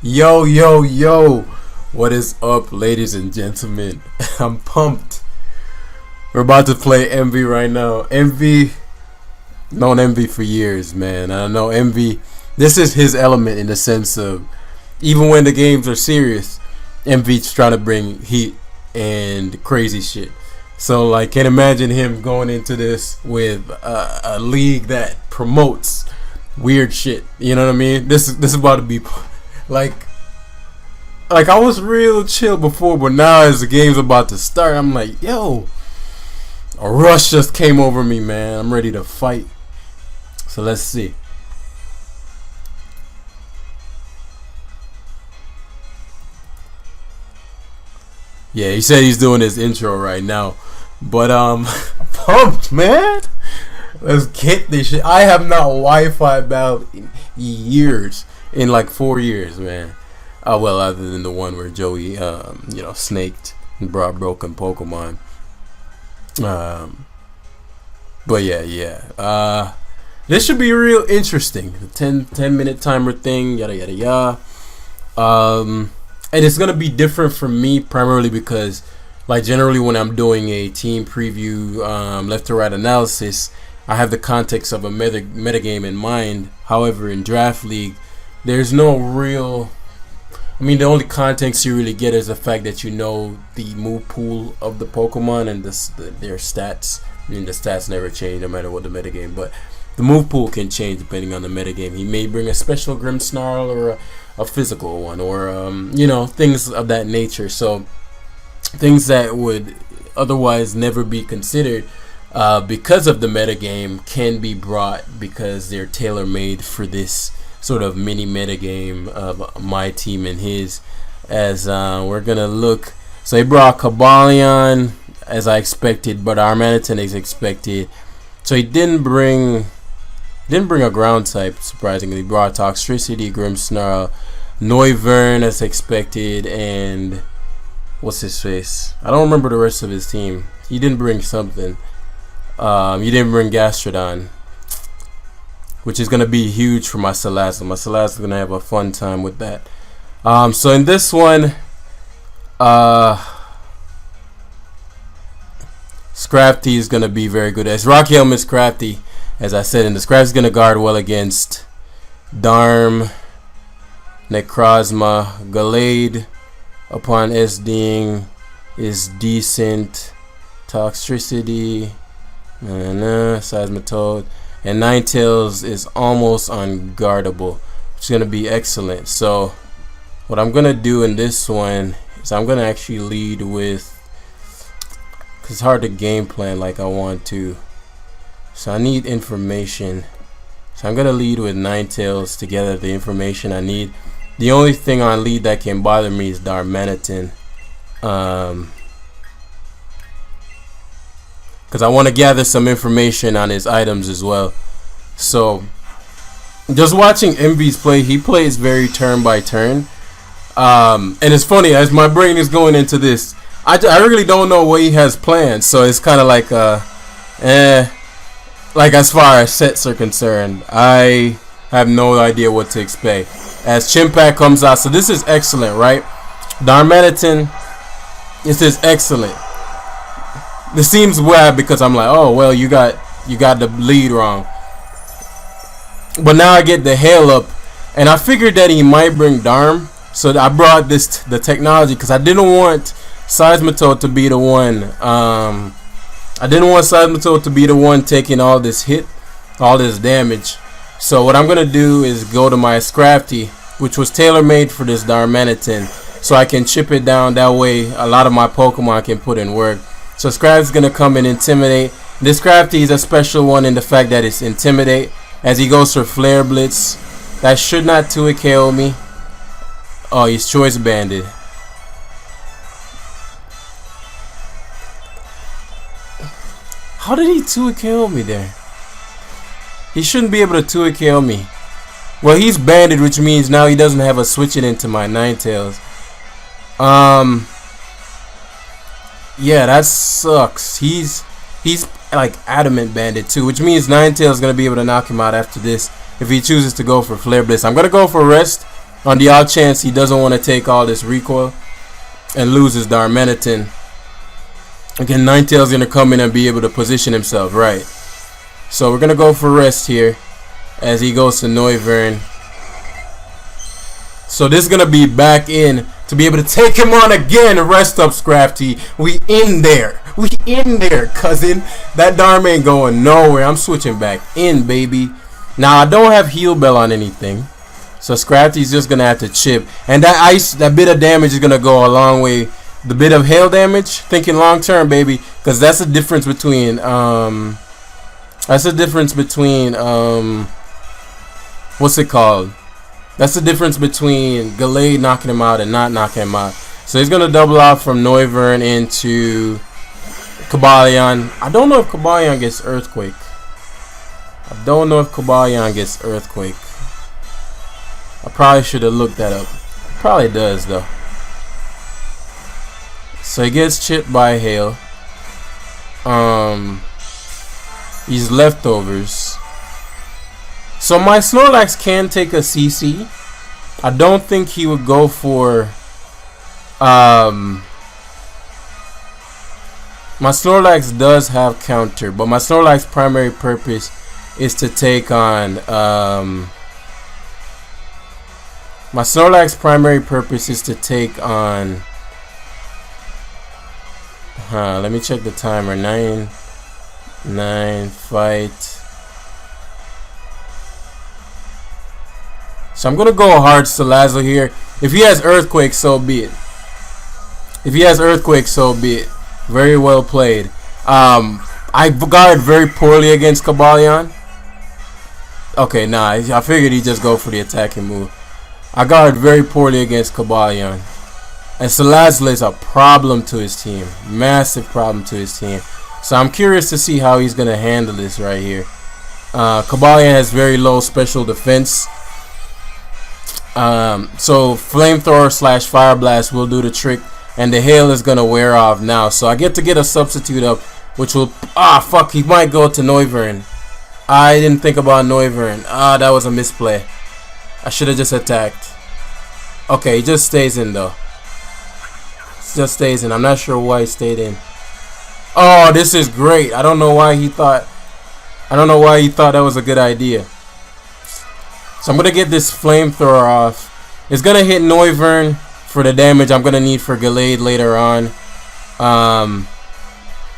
Yo, yo, yo. What is up, ladies and gentlemen? I'm pumped. We're about to play Emvee right now. Emvee, known Emvee for years, man. I know Emvee, this is his element in the sense of, even when the games are serious, Emvee's trying to bring heat and crazy shit. So, like, can't imagine him going into this with a league that promotes weird shit. You know what I mean? This is about to be like I was real chill before, but now as the game's about to start, I'm like, yo, a rush just came over me, man. I'm ready to fight. So let's see. Yeah, he said he's doing his intro right now, but pumped, man. Let's get this shit. I have not Wi-Fi about years, in like 4 years, man. Well, other than the one where Joey, snaked and brought broken Pokemon. But yeah. This should be real interesting. The 10-minute timer thing, yada yada yada. And it's gonna be different for me primarily because, like, generally when I'm doing a team preview, left to right analysis, I have the context of a metagame in mind. However, in Draft League, there's no real. I mean, the only context you really get is the fact that you know the move pool of the Pokemon and their stats. I mean, the stats never change no matter what the metagame, but the move pool can change depending on the metagame. He may bring a special Grimmsnarl or a physical one, or things of that nature. So things that would otherwise never be considered because of the metagame can be brought because they're tailor-made for this sort of mini metagame of my team and his. As we're gonna look, so he brought Cobalion as I expected, but Armanitan is expected. So he didn't bring a ground type, surprisingly. He brought Toxtricity, Grimmsnarl, Noivern as expected, and what's his face? I don't remember the rest of his team. He didn't bring something. He didn't bring Gastrodon, which is going to be huge for my Salazzle. My Salazzle is going to have a fun time with that. So in this one, Scrafty is going to be very good. As Rock Helmet is Scrafty, as I said, and the Scrafty is going to guard well against Darm, Necrozma. Gallade upon SDing is decent. Toxtricity, Seismitoad. And Ninetales is almost unguardable, which is going to be excellent. So what I'm going to do in this one is I'm going to actually lead with, because it's hard to game plan like I want to. So I need information. So I'm going to lead with Ninetales to gather the information I need. The only thing on lead that can bother me is Darmanitan. Because I want to gather some information on his items as well. So, just watching Emvee's play, he plays very turn by turn. And it's funny, as my brain is going into this, I really don't know what he has planned. So, it's kind of like, like as far as sets are concerned, I have no idea what to expect. As Chimpact comes out, so this is excellent, right? Darmanitan, this is excellent. This seems weird because I'm like, oh well, you got the lead wrong. But now I get the hail up, and I figured that he might bring Darm, so I brought the technology because I didn't want Seismitoad to be the one. I didn't want Seismitoad to be the one taking all this hit, all this damage. So what I'm gonna do is go to my Scrafty, which was tailor-made for this Darmanitan, so I can chip it down. That way, a lot of my Pokemon can put in work. So Scrafty's gonna come and intimidate. This Scrafty is a special one in the fact that it's intimidate. As he goes for Flare Blitz, that should not 2-hit KO me. Oh, he's Choice Banded. How did he 2-hit KO me there? He shouldn't be able to 2-hit KO me. Well, he's banded, which means now he doesn't have a switch it into my Ninetales. Yeah, that sucks. He's like adamant banded too, which means Ninetales is gonna be able to knock him out after this if he chooses to go for Flare Blitz. I'm gonna go for Rest on the odd chance he doesn't want to take all this recoil and lose his Darmanitan. Again, Ninetales gonna come in and be able to position himself right. So we're gonna go for rest here as he goes to Noivern. So this is gonna be back in to be able to take him on again. Rest up, Scrafty. We in there. We in there, cousin. That Darm ain't going nowhere. I'm switching back in, baby. Now I don't have Heal Bell on anything, so Scrafty's just gonna have to chip. And that ice, that bit of damage is gonna go a long way. The bit of hail damage, thinking long term, baby, because that's the difference between what's it called? That's the difference between Gallade knocking him out and not knocking him out. So he's gonna double out from Noivern into Cobalion. I don't know if Cobalion gets Earthquake. I probably should have looked that up. Probably does though. So he gets chipped by hail. He's leftovers. So my Snorlax can take a CC. I don't think he would go for my Snorlax does have counter, but my Snorlax primary purpose is to take on let me check the timer. 9 fight. So I'm gonna go hard Salazzle here. If he has Earthquake, so be it. Very well played. I guard very poorly against Cobalion. Okay, nah, I figured he'd just go for the attacking move. I guard very poorly against Cobalion. And Salazzle is a problem to his team. Massive problem to his team. So I'm curious to see how he's gonna handle this right here. Cobalion has very low special defense. So Flamethrower / Fire Blast will do the trick, and the hail is gonna wear off now. So I get to get a substitute up, which will fuck, he might go to Noivern. I didn't think about Noivern. That was a misplay. I should have just attacked. Okay, he just stays in though. Just stays in. I'm not sure why he stayed in. Oh, this is great. I don't know why he thought that was a good idea. So I'm gonna get this Flamethrower off. It's gonna hit Noivern for the damage I'm gonna need for Gallade later on.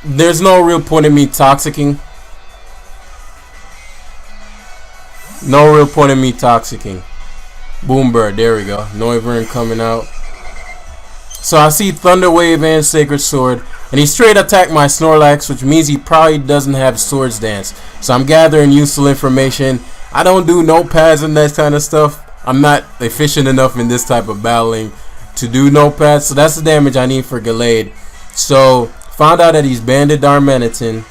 There's no real point in me toxicking. Boom Bird, there we go. Noivern coming out. So I see Thunder Wave and Sacred Sword, and he straight attacked my Snorlax, which means he probably doesn't have Swords Dance. So I'm gathering useful information. I don't do notepads and that kind of stuff. I'm not efficient enough in this type of battling to do notepads, so that's the damage I need for Gallade. So found out that he's banded Darmanitan,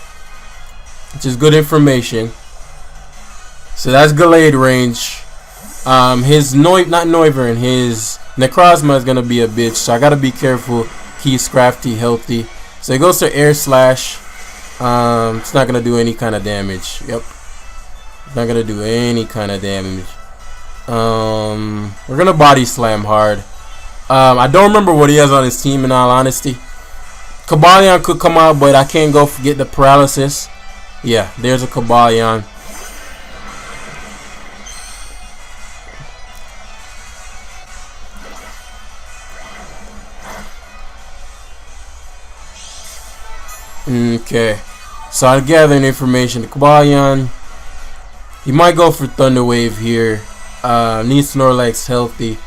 which is good information. So that's Gallade range. His Necrozma is gonna be a bitch, so I gotta be careful. He's Scrafty, healthy. So he goes to Air Slash. It's not gonna do any kind of damage. Yep, it's not gonna do any kind of damage. We're gonna Body Slam hard. I don't remember what he has on his team in all honesty. Cobalion could come out, but I can't go forget the paralysis. Yeah, there's a Cobalion. Okay, so I'm gathering information. The Cobalion, he might go for Thunder Wave here. Needs Snorlax healthy.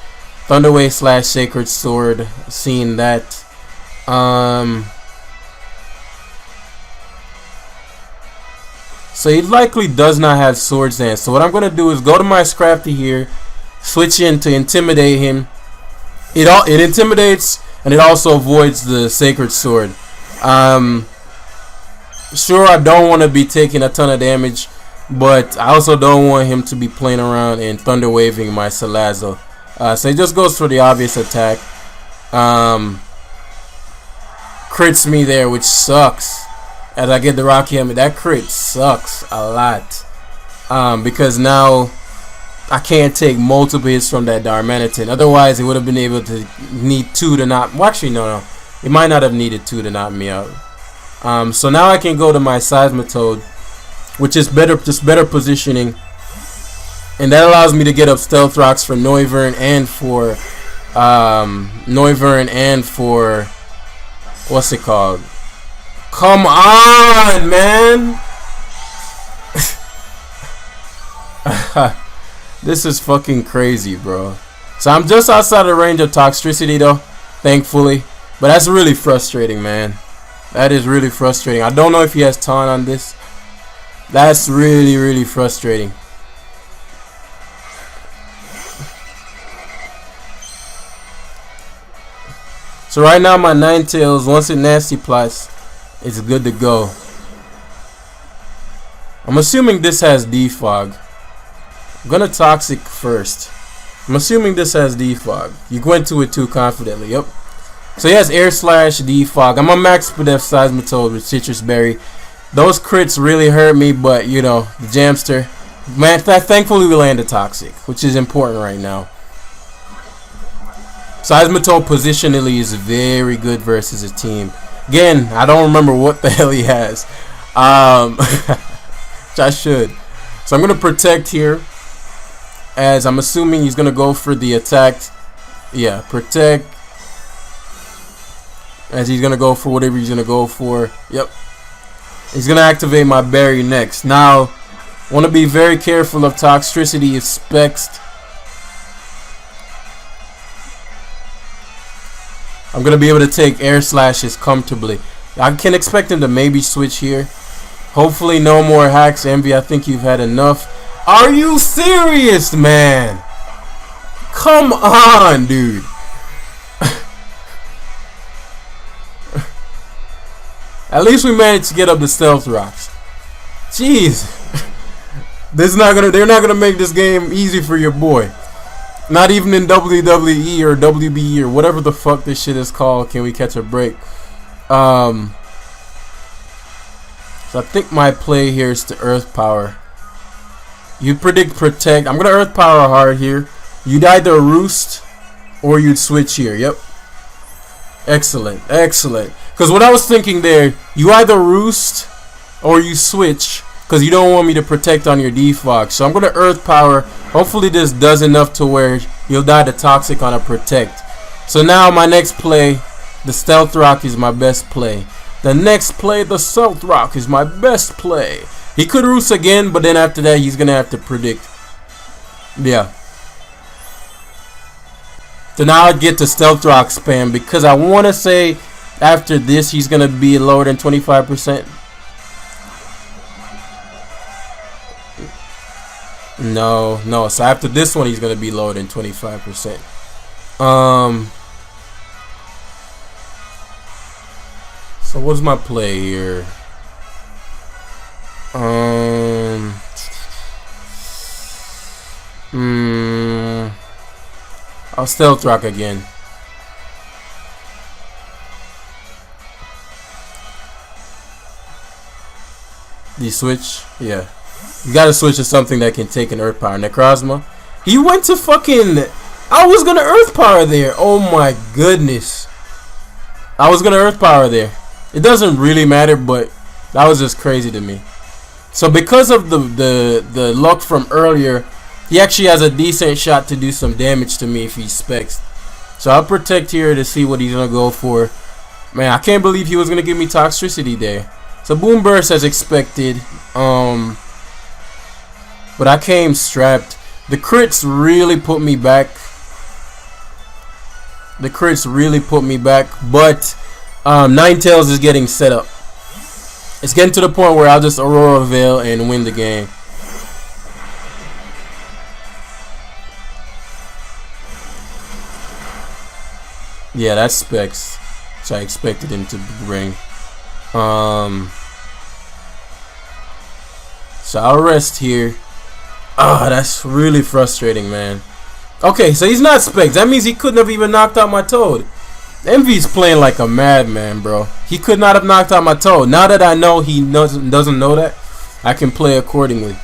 Thunder Wave / Sacred Sword. Seeing that. So he likely does not have Swords Dance. So what I'm gonna do is go to my Scrafty here, switch in to Intimidate him. It intimidates, and it also avoids the Sacred Sword. Sure, I don't want to be taking a ton of damage, but I also don't want him to be playing around and Thunder Waving my Salazzle. So he just goes for the obvious attack. Crits me there, which sucks. As I get the Rocky Helmet, that crit sucks a lot. Because now I can't take multiple hits from that Darmanitan. Otherwise, it would have been able to need 2 to knock. Well, actually, no. It might not have needed 2 to knock me out. So now I can go to my Seismitoad, which is just better positioning, and that allows me to get up Stealth Rocks for Noivern and for what's it called? Come on, man! This is fucking crazy, bro. So I'm just outside the range of Toxtricity, though, thankfully. But that's really frustrating, man. That is really frustrating. I don't know if he has Taunt on this. That's really, really frustrating. So right now my Ninetales, once it Nasty Plots, it's good to go. I'm assuming this has Defog. I'm gonna Toxic first. I'm assuming this has Defog. You went to it too confidently. Yep. So he has Air Slash, Defog. I'm a max Def Seismitoad with Citrus Berry. Those crits really hurt me, but you know, the Jamster. Man, thankfully we landed Toxic, which is important right now. Seismitoad positionally is very good versus a team. Again, I don't remember what the hell he has. Which I should. So I'm gonna Protect here, as I'm assuming he's gonna go for the attack. Yeah, Protect. As he's gonna go for whatever he's gonna go for. Yep. He's gonna activate my Berry next. Now, want to be very careful of Toxtricity if Spexed. I'm gonna be able to take Air Slashes comfortably. I can expect him to maybe switch here. Hopefully no more hacks. Emvee, I think you've had enough. Are you serious, man? Come on, dude. At least we managed to get up the Stealth Rocks. Jeez. They're not gonna make this game easy for your boy. Not even in WWE or WBE or whatever the fuck this shit is called. Can we catch a break? So I think my play here is to Earth Power. You predict Protect. I'm gonna Earth Power hard here. You'd either Roost or you'd switch here. Yep. Excellent. Excellent. Because what I was thinking there, you either Roost or you switch, because you don't want me to Protect on your Defog. So I'm going to Earth Power. Hopefully this does enough to where you'll die to Toxic on a Protect. So now my next play, the Stealth Rock is my best play. The next play, the Stealth Rock is my best play. He could Roost again, but then after that he's going to have to predict. Yeah. So now I get to Stealth Rock spam, because I want to say after this he's going to be lower than 25%. No. So after this one he's going to be lower than 25%. So what's my play here? I'll Stealth Rock again. Do you switch? Yeah. You gotta switch to something that can take an Earth Power. Necrozma. He went to fucking... I was gonna Earth Power there. Oh my goodness. I was gonna Earth Power there. It doesn't really matter, but that was just crazy to me. So because of the luck from earlier, he actually has a decent shot to do some damage to me if he specs. So I'll Protect here to see what he's gonna go for. Man, I can't believe he was gonna give me Toxtricity there. So Boom Burst as expected. But I came strapped. The crits really put me back. But Ninetales is getting set up. It's getting to the point where I'll just Aurora Veil and win the game. Yeah, that's specs, which I expected him to bring. So I'll rest here. Ah, that's really frustrating, man. Okay, so he's not specs. That means he couldn't have even knocked out my Toad. Emvee's playing like a madman, bro. He could not have knocked out my Toad. Now that I know he doesn't know that, I can play accordingly.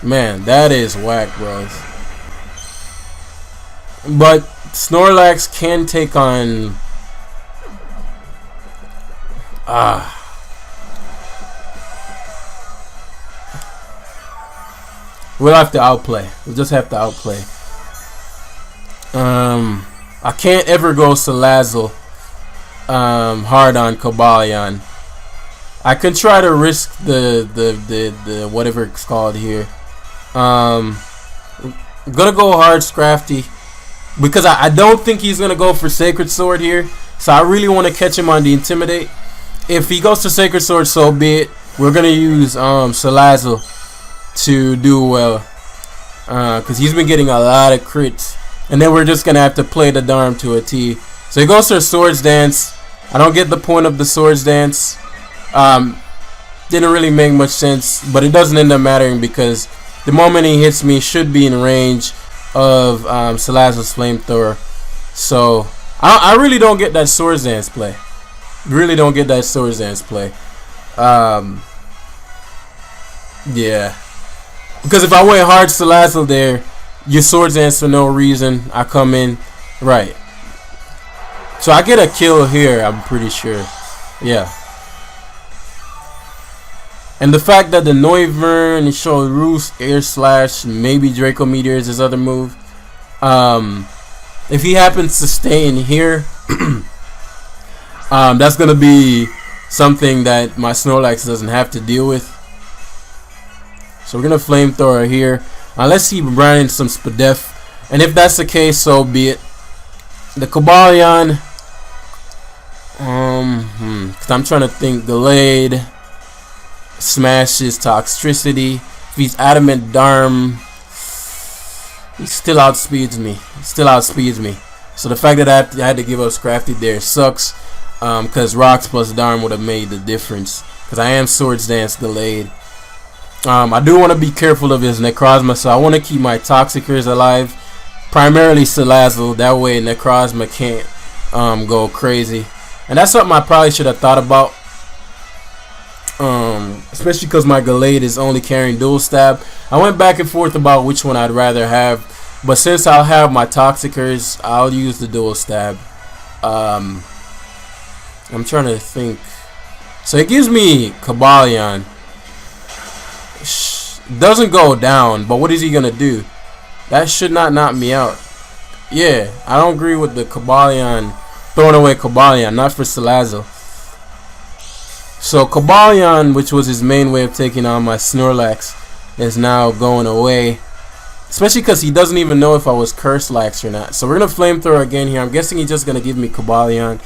Man, that is whack, bros. But Snorlax can take on... We'll have to outplay. We'll just have to outplay. I can't ever go Salazzle hard on Cobalion. I can try to risk the whatever it's called here. I'm gonna go hard Scrafty because I don't think he's gonna go for Sacred Sword here. So I really want to catch him on the Intimidate. If he goes to Sacred Sword, so be it. We're gonna use Salazzle to do well because he's been getting a lot of crits. And then we're just gonna have to play the Darm to a T. So he goes to a Swords Dance. I don't get the point of the Swords Dance. Didn't really make much sense, but it doesn't end up mattering because the moment he hits me, should be in range of Salazzle's Flamethrower. So I really don't get that Swords Dance play. Really don't get that Swords Dance play. Yeah, because if I went hard Salazzle there, you Swords Dance for no reason. I come in right. So I get a kill here, I'm pretty sure. Yeah. And the fact that the Noivern showed Roost, Air Slash, maybe Draco Meteor is his other move. If he happens to stay in here, that's going to be something that my Snorlax doesn't have to deal with. So we're going to Flamethrower here. Unless he ran some Spadef. And if that's the case, so be it. The Cobalion. Cause I'm trying to think. Gallade. Smashes Toxtricity. If he's Adamant Darm, he still outspeeds me. So the fact that I had to give up Scrafty there sucks. Cause Rocks plus Darm would have made the difference. Cause I am Swords Dance Gallade. I do want to be careful of his Necrozma, so I want to keep my Toxicers alive. Primarily Salazzle, that way Necrozma can't go crazy. And that's something I probably should have thought about. Especially because my Gallade is only carrying Dual Stab. I went back and forth about which one I'd rather have. But since I'll have my Toxicers, I'll use the Dual Stab. I'm trying to think. So it gives me Cobalion. Doesn't go down, but what is he gonna do? That should not knock me out. Yeah, I don't agree with the Cobalion, throwing away Cobalion, not for Salazzle. So Cobalion, which was his main way of taking on my Snorlax, is now going away. Especially because he doesn't even know if I was Curse Lax or not. So we're gonna Flamethrower again here. I'm guessing he's just gonna give me Cobalion.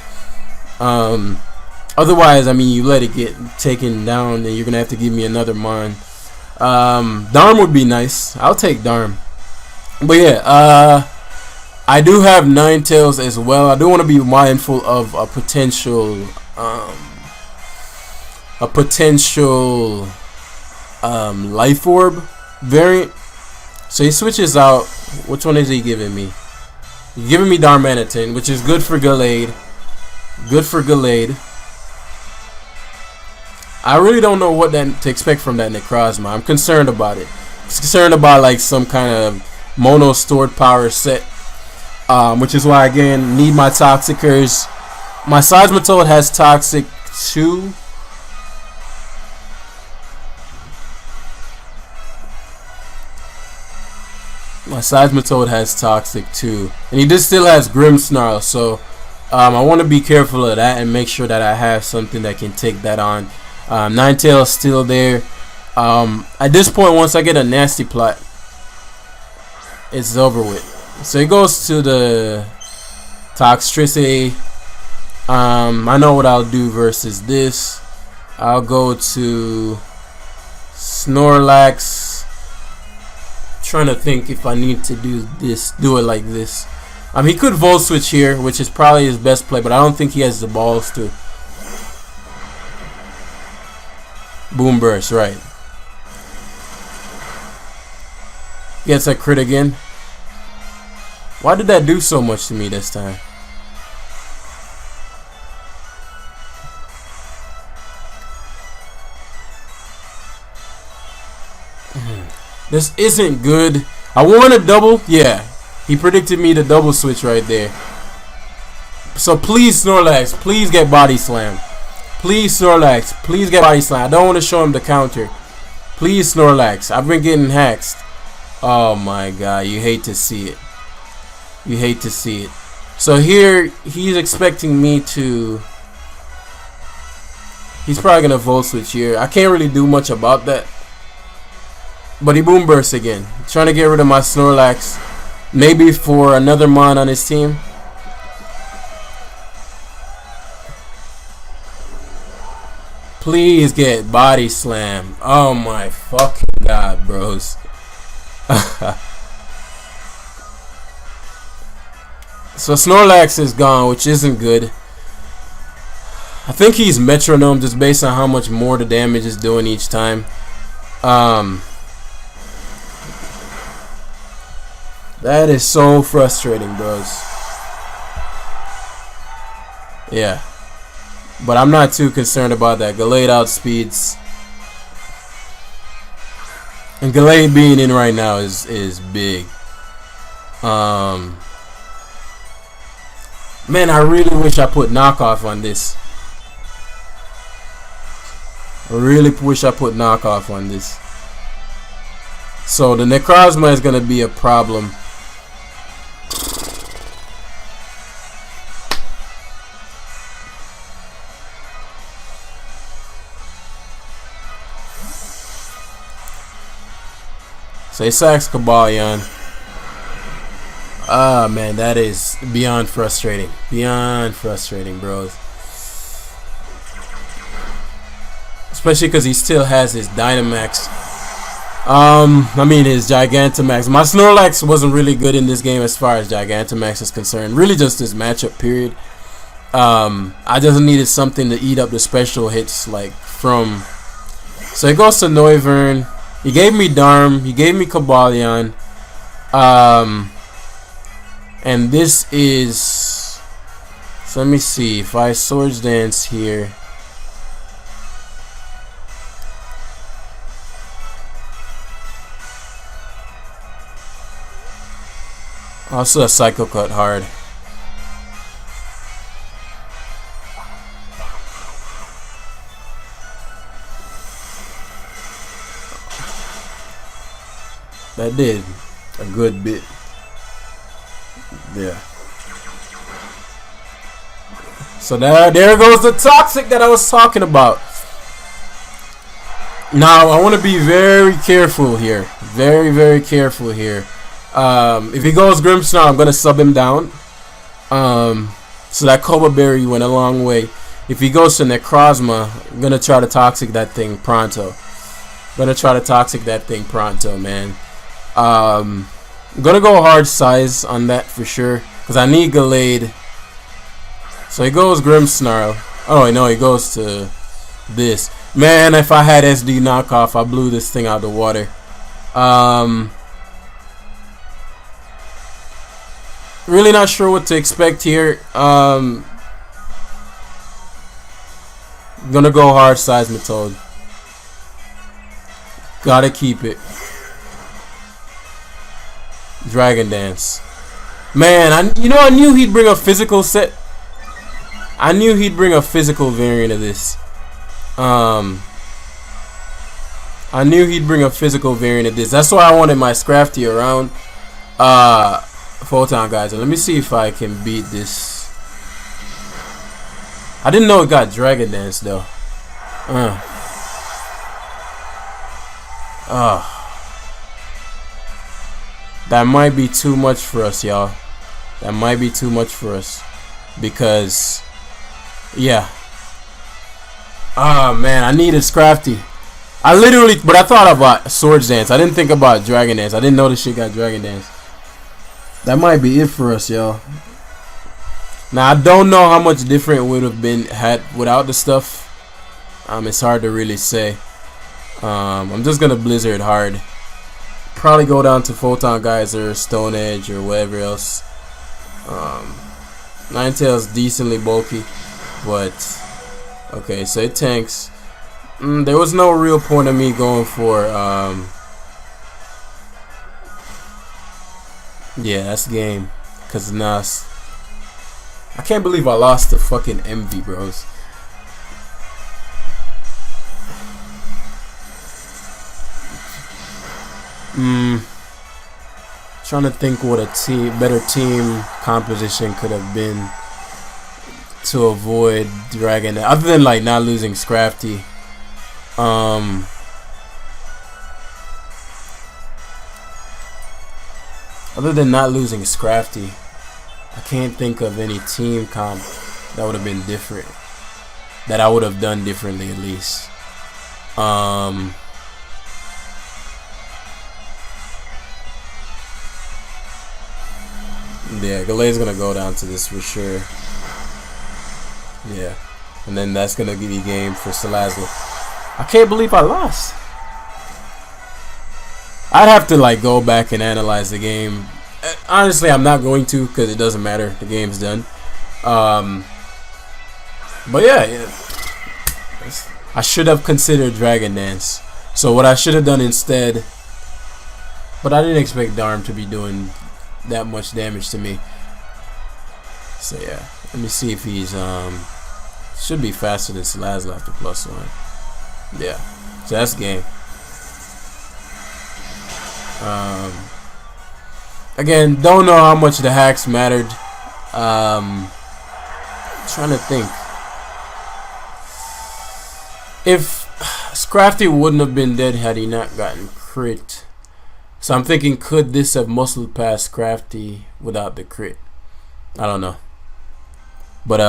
Otherwise, I mean, you let it get taken down, then you're gonna have to give me another Mon. Darm would be nice. I'll take Darm. But yeah, I do have Ninetales as well. I do want to be mindful of a potential Life Orb variant. So he switches out. Which one is he giving me? He's giving me Darmanitan, which is good for Gallade. I really don't know what to expect from that Necrozma. I'm concerned about it. I'm concerned about like some kind of mono stored power set, which is why again need my Toxicers. My Seismitoad has Toxic 2. My Seismitoad has Toxic 2, and he just still has Grimmsnarl. So I want to be careful of that and make sure that I have something that can take that on. Ninetales still there. At this point, once I get a nasty plot, it's over with. So it goes to the Toxtricity. I know what I'll do versus this. I'll go to Snorlax. Trying to think if I need to do it like this. He could Volt Switch here, which is probably his best play, but I don't think he has the balls to. Boom Burst, right. Gets a crit again. Why did that do so much to me this time? This isn't good. I want a double. Yeah, he predicted me the double switch right there. So please, Snorlax, please get body slam. Please, Snorlax, please get body slam. I don't want to show him the counter. Please, Snorlax. I've been getting hexed. Oh my god, you hate to see it. You hate to see it. So here, he's expecting me to... He's probably going to Volt Switch here. I can't really do much about that. But he Boom Bursts again. Trying to get rid of my Snorlax. Maybe for another Mon on his team. Please get Body Slam. Oh my fucking god, bros. So Snorlax is gone, which isn't good. I think he's Metronome just based on how much more the damage is doing each time. That is so frustrating, bros. Yeah. But I'm not too concerned about that. Gallade outspeeds. And Gallade being in right now is big. Man, I really wish I put knockoff on this. I really wish I put knockoff on this. So the Necrozma is going to be a problem. So he sacks Cobalion. Ah, man, that is beyond frustrating. Beyond frustrating, bros. Especially because he still has his Dynamax. I mean his Gigantamax. My Snorlax wasn't really good in this game as far as Gigantamax is concerned. Really just this matchup period. I just needed something to eat up the special hits like from. So he goes to Noivern. He gave me Darm. He gave me Cobalion. And this is. So let me see if I Swords Dance here. Also a Psycho Cut hard. That did a good bit. Yeah. So there goes the toxic that I was talking about. Now I want to be very careful here. Very, very careful here. If he goes Grimmsnarl, I'm gonna sub him down. So that Cobra Berry went a long way. If he goes to Necrozma, I'm gonna try to toxic that thing pronto. Man. I'm gonna go hard size on that for sure, cause I need Gallade. So he goes Grimmsnarl. Oh no, he goes to this. Man, if I had SD knockoff, I blew this thing out of the water. Really not sure what to expect here. Gonna go hard Seismitoad. Gotta keep it. Dragon Dance. Man, I knew he'd bring a physical set. I knew he'd bring a physical variant of this. I knew he'd bring a physical variant of this. That's why I wanted my Scrafty around. Photon guys. Let me see if I can beat this. I didn't know it got Dragon Dance though. That might be too much for us, y'all. That might be too much for us. Because, yeah. Oh, man, I needed Scrafty. But I thought about Swords Dance. I didn't think about Dragon Dance. I didn't know this shit got Dragon Dance. That might be it for us, y'all. Now, I don't know how much different it would have been without the stuff. It's hard to really say. I'm just going to Blizzard hard. Probably go down to Photon Geyser, Stone Edge, or whatever else. Ninetale's decently bulky, but okay, so it tanks. There was no real point of me going for Yeah, that's game. Cause Nas, I can't believe I lost to fucking Emvee, bros. Trying to think what a better team composition could have been to avoid Dragon, other than like not losing Scrafty. Other than not losing Scrafty, I can't think of any team comp that would have been different, that I would have done differently at least. Yeah, Galay's gonna go down to this for sure. Yeah, and then that's gonna give you game for Salazar. I can't believe I lost. I'd have to like go back and analyze the game. Honestly, I'm not going to, because it doesn't matter. The game's done. But yeah, I should have considered Dragon Dance. So what I should have done instead, but I didn't expect Darm to be doing that much damage to me. So yeah, let me see if he's should be faster than Salazar after +1. Yeah, so that's game. Again, don't know how much the hacks mattered. Trying to think. If Scrafty wouldn't have been dead had he not gotten crit. So I'm thinking, could this have muscled past Scrafty without the crit? I don't know. But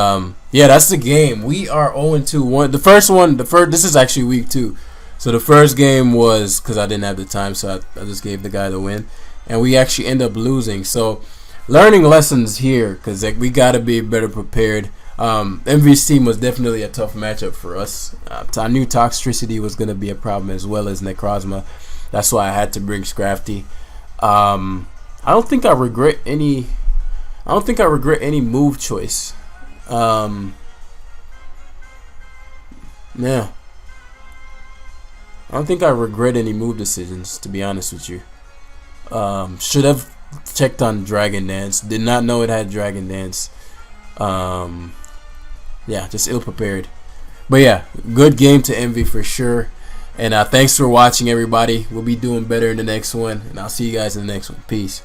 yeah, that's the game. We are 0-2. This is actually week 2. So the first game was, because I didn't have the time, so I just gave the guy the win. And we actually end up losing. So learning lessons here, because like, we got to be better prepared. Emvee's team was definitely a tough matchup for us. I knew Toxtricity was going to be a problem, as well as Necrozma. That's why I had to bring Scrafty. I don't think I regret any move choice. Yeah. I don't think I regret any move decisions, to be honest with you. Should have checked on Dragon Dance. Did not know it had Dragon Dance. Yeah, just ill prepared. But yeah, good game to Emvee for sure. And thanks for watching, everybody. We'll be doing better in the next one, and I'll see you guys in the next one. Peace.